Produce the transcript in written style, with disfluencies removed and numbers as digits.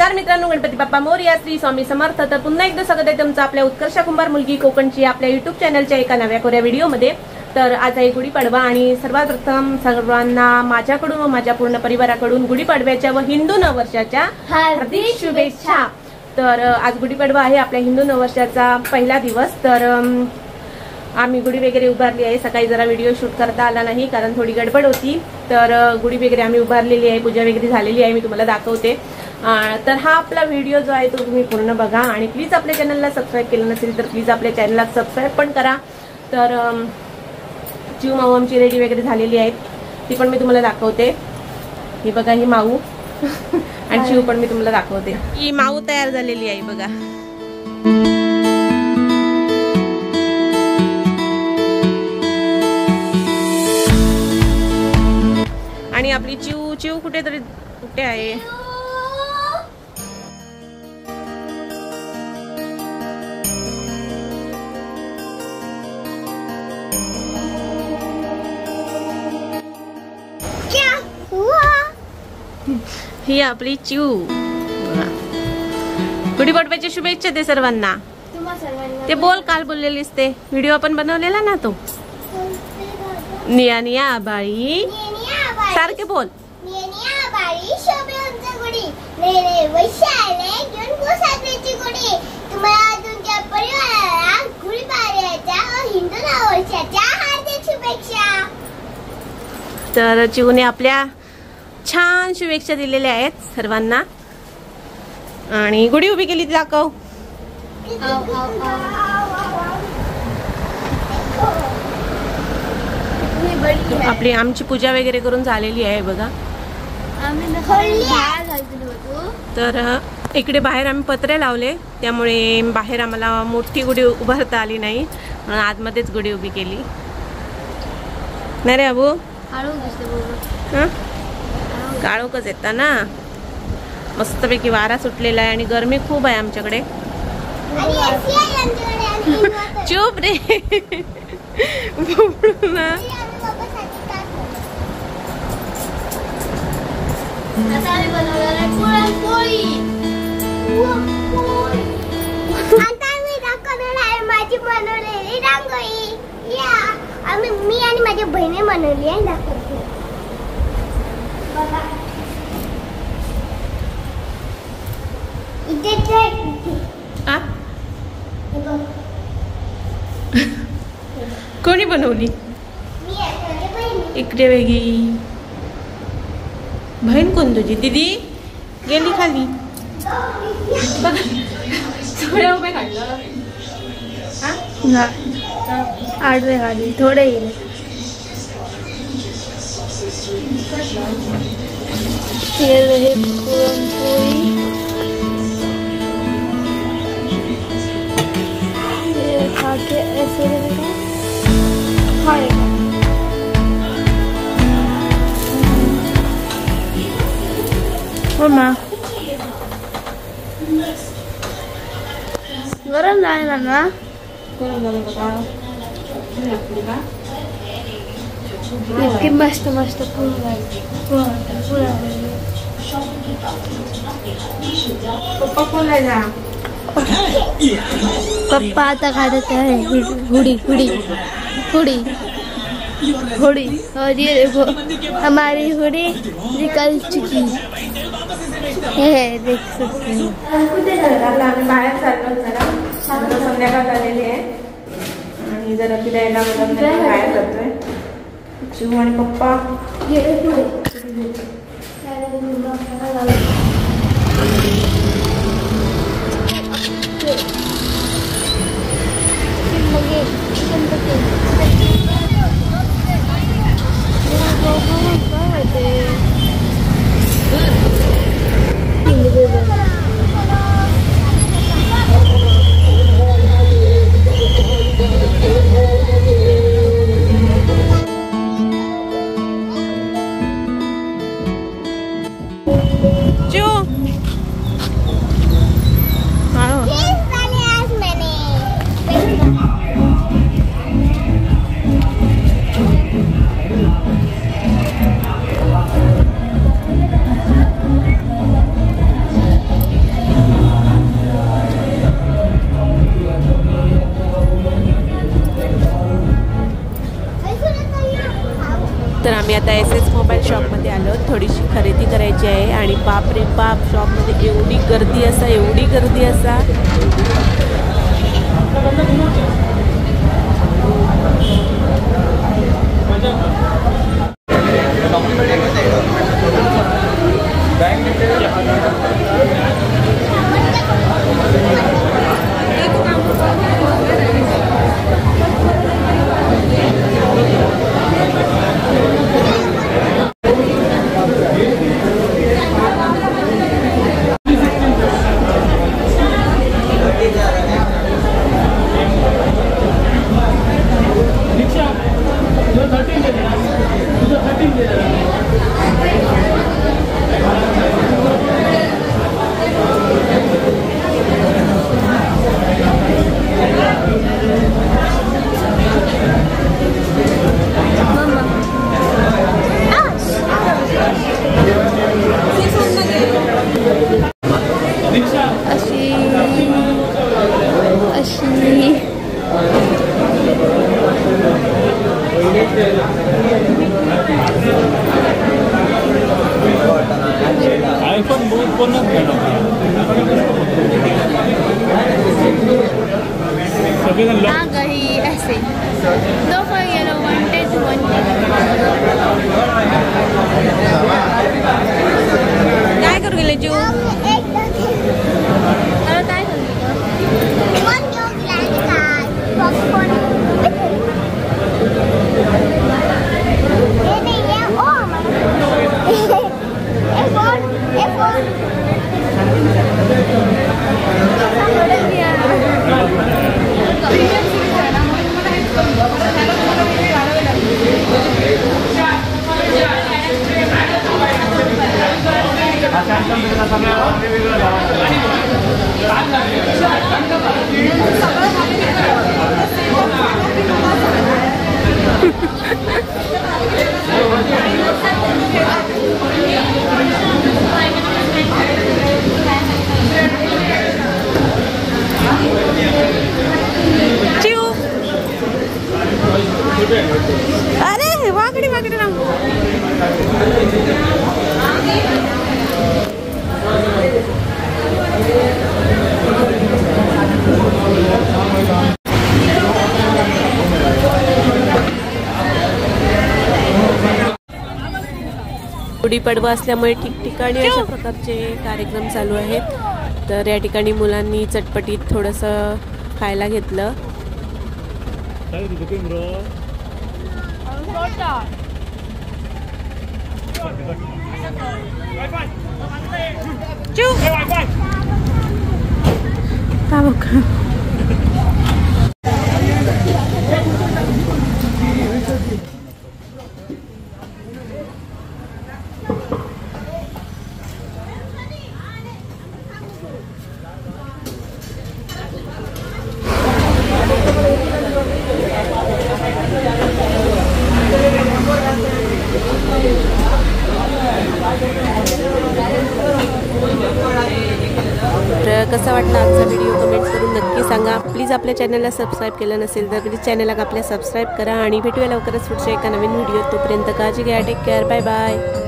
नमस्कार मित्रांनो, गणपती बाप्पा मोरया, श्री स्वामी समर्थ. तर पुन्हा एकदा स्वागत आहे तुमचं आपल्या उत्कर्ष कुंभार मुलगी कोकणची आपल्या युट्यूब चॅनलच्या एका नव्या कोऱ्या व्हिडिओमध्ये. तर आज आहे गुढीपाडवा आणि सर्वात प्रथम सर्वांना माझ्याकडून व माझ्या पूर्ण परिवाराकडून गुढीपाडव्याच्या व हिंदू नववर्षाच्या हार्दिक शुभेच्छा. तर आज गुढीपाडवा आहे, आपल्या हिंदू नववर्षाचा पहिला दिवस. तर आम्ही गुढी वगैरे उभारली आहे. सकाळी जरा व्हिडिओ शूट करता आला नाही कारण थोडी गडबड होती. तर गुढी वगैरे आम्ही उभारलेली आहे, पूजा वगैरे झालेली आहे, मी तुम्हाला दाखवते. तर हा आपला व्हिडिओ जो आहे तो तुम्ही पूर्ण बघा आणि प्लीज आपल्या चॅनलला सबस्क्राईब केलं नसेल तर प्लीज आपल्या चॅनलला सबस्क्राईब पण करा. तर चिव माऊ आमची रेडी वगैरे झालेली आहेत, ती पण मी तुम्हाला दाखवते. ही बघा, ही माऊ आणि चिव पण मी तुम्हाला दाखवते. ही माऊ तयार झालेली आहे बघा. आणि आपली चिव चिव कुठेतरी कुठे आहे? ही आपली चिव. गुढीपाडव्याच्या शुभेच्छा दे सर्वांना. ते बोल, काल बोललेलीस ते व्हिडिओ आपण बनवलेला ना तो. निया निया आबाळी सारखे बोल. तर चिवने आपल्या छान शुभेच्छा दिलेल्या आहेत सर्वांना. आणि गुढी उभी केली, दाखव. आपली आमची पूजा वगैरे करून झालेली आहे बघा. तर इकडे बाहेर आम्ही पत्रे लावले, त्यामुळे बाहेर आम्हाला मोठी गुढी उभारता आली नाही, म्हणून आतमध्येच गुढी उभी केली. नाही रे अबू, काळोखच येता ना. मस्तपैकी वारा सुटलेला आहे आणि गरमी खूप आहे आमच्याकडे. चुप रे ना. माझी बनवलेली रांगोळी मी आणि माझ्या बहिणी बनवली आहे. दाखवते बघा. कोणी बनवली? इकडे वेगळी बहीण. कोण तुझी? दीदी गेली खाली. थोडे उभे काढलं, आडवे खाली थोडे गेले. हे पुरणपोळी, खा के ऐसे खाएगा. हो ना, गरम जायला ना. इतकी मस्त मस्त पप्पा कोणला जा. पप्पा आता काढत आहे हुडी हुडी हुडी हुडी. और ये देखो हमारी हुडी निकल चुकी है, देख सकते हैं. आम्ही बाहेर चाललो जरा, संध्याकाळ झालेली आहे आणि जरा फिरायला बाहेर जातोय. चिव आणि पप्पा तर आम्ही आता SS मोबाईल शॉपमध्ये आलो, थोडीशी खरेदी करायची आहे आणि बाप रे बाप, शॉपमध्ये एवढी गर्दी असा आईफोन बहुत कोणच घेणार सगळेजण आ गई ऐसे दो फॉर येलो वांटेड वन काय करू गेले जीव अरे काय अरे वाकडी वाकडी ना गुढीपाडवा असल्यामुळे ठिकठिकाणी अशा प्रकारचे कार्यक्रम चालू आहेत। तर या ठिकाणी मुलांनी चटपटीत थोडंसं खायला घेतलं। तर कसा वाटला आजचा व्हिडिओ कमेंट करून नक्की सांगा। प्लीज आपल्या चॅनलला सबस्क्राईब केलं नसेल तर प्लीज चॅनलला आपल्या सबस्क्राईब करा आणि भेटूया लवकरच पुढच्या एका नवीन व्हिडिओ। तोपर्यंत काळजी घ्या, टेक केअर, बाय बाय।